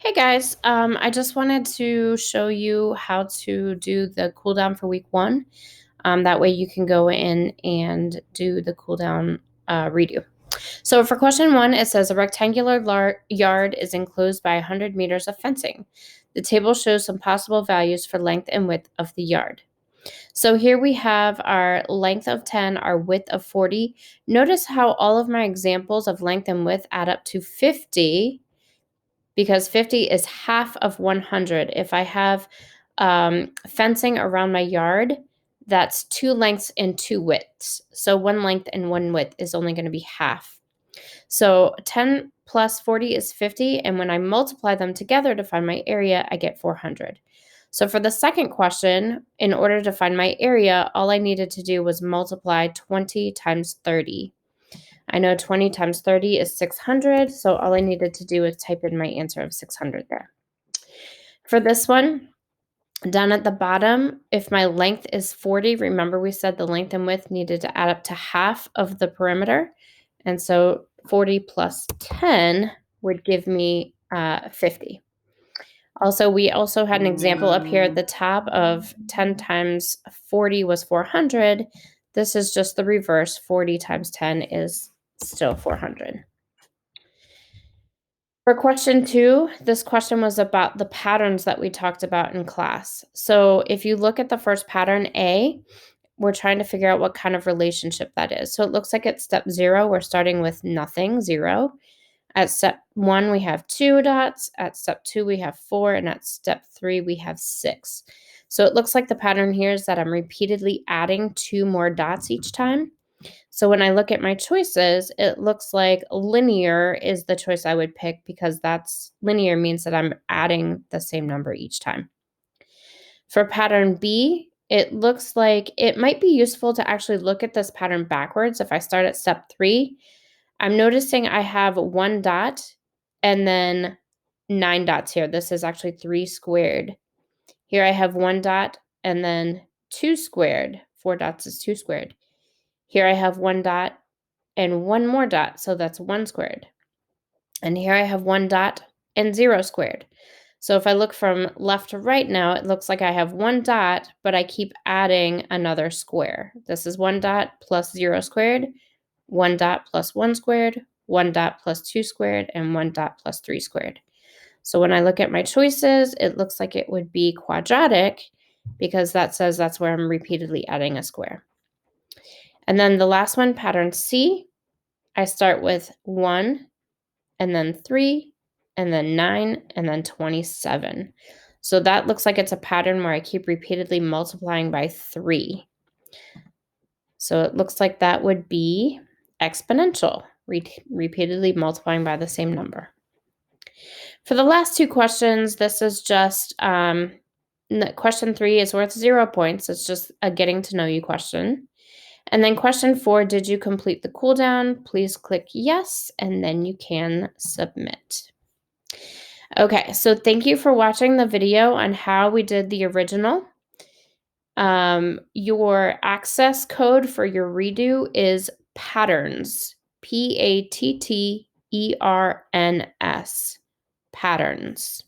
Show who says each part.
Speaker 1: Hey guys, I just wanted to show you how to do the cool down for week one. That way you can go in and do the cool down redo. So for question one, it says a rectangular yard is enclosed by 100 meters of fencing. The table shows some possible values for length and width of the yard. So here we have our length of 10, our width of 40. Notice how all of my examples of length and width add up to 50 because 50 is half of 100. If I have fencing around my yard, that's 2 lengths and 2 widths. So 1 length and 1 width is only going to be half. So 10 plus 40 is 50, and when I multiply them together to find my area, I get 400. So for the second question, in order to find my area, all I needed to do was multiply 20 times 30. I know 20 times 30 is 600, so all I needed to do is type in my answer of 600 there. For this one, down at the bottom, if my length is 40, remember we said the length and width needed to add up to half of the perimeter. And so 40 plus 10 would give me 50. Also, we also had an example up here at the top of 10 times 40 was 400. This is just the reverse. 40 times 10 is still 400. For question two, this question was about the patterns that we talked about in class. So if you look at the first pattern, A, we're trying to figure out what kind of relationship that is. So it looks like at step 0, we're starting with nothing, 0. At step 1, we have 2 dots. At step 2, we have 4. And at step 3, we have 6. So it looks like the pattern here is that I'm repeatedly adding 2 more dots each time. So when I look at my choices, it looks like linear is the choice I would pick because that's linear means that I'm adding the same number each time. For pattern B, it looks like it might be useful to actually look at this pattern backwards. If I start at step 3, I'm noticing I have 1 dot and then 9 dots here. This is actually 3 squared. Here I have 1 dot and then 2 squared. 4 dots is 2 squared. Here I have 1 dot and 1 more dot, so that's 1 squared. And here I have 1 dot and 0 squared. So if I look from left to right now, it looks like I have 1 dot, but I keep adding another square. This is 1 dot plus 0 squared, 1 dot plus 1 squared, 1 dot plus 2 squared, and 1 dot plus 3 squared. So when I look at my choices, it looks like it would be quadratic because that says that's where I'm repeatedly adding a square. And then the last one, pattern C, I start with 1 and then 3 and then 9 and then 27. So that looks like it's a pattern where I keep repeatedly multiplying by 3. So it looks like that would be exponential, repeatedly multiplying by the same number. For the last 2 questions, this is just question 3 is worth 0 points. It's just a getting to know you question. And then question 4, did you complete the cool down? Please click yes, and then you can submit. Okay, so thank you for watching the video on how we did the original. Your access code for your redo is patterns, Patterns, patterns.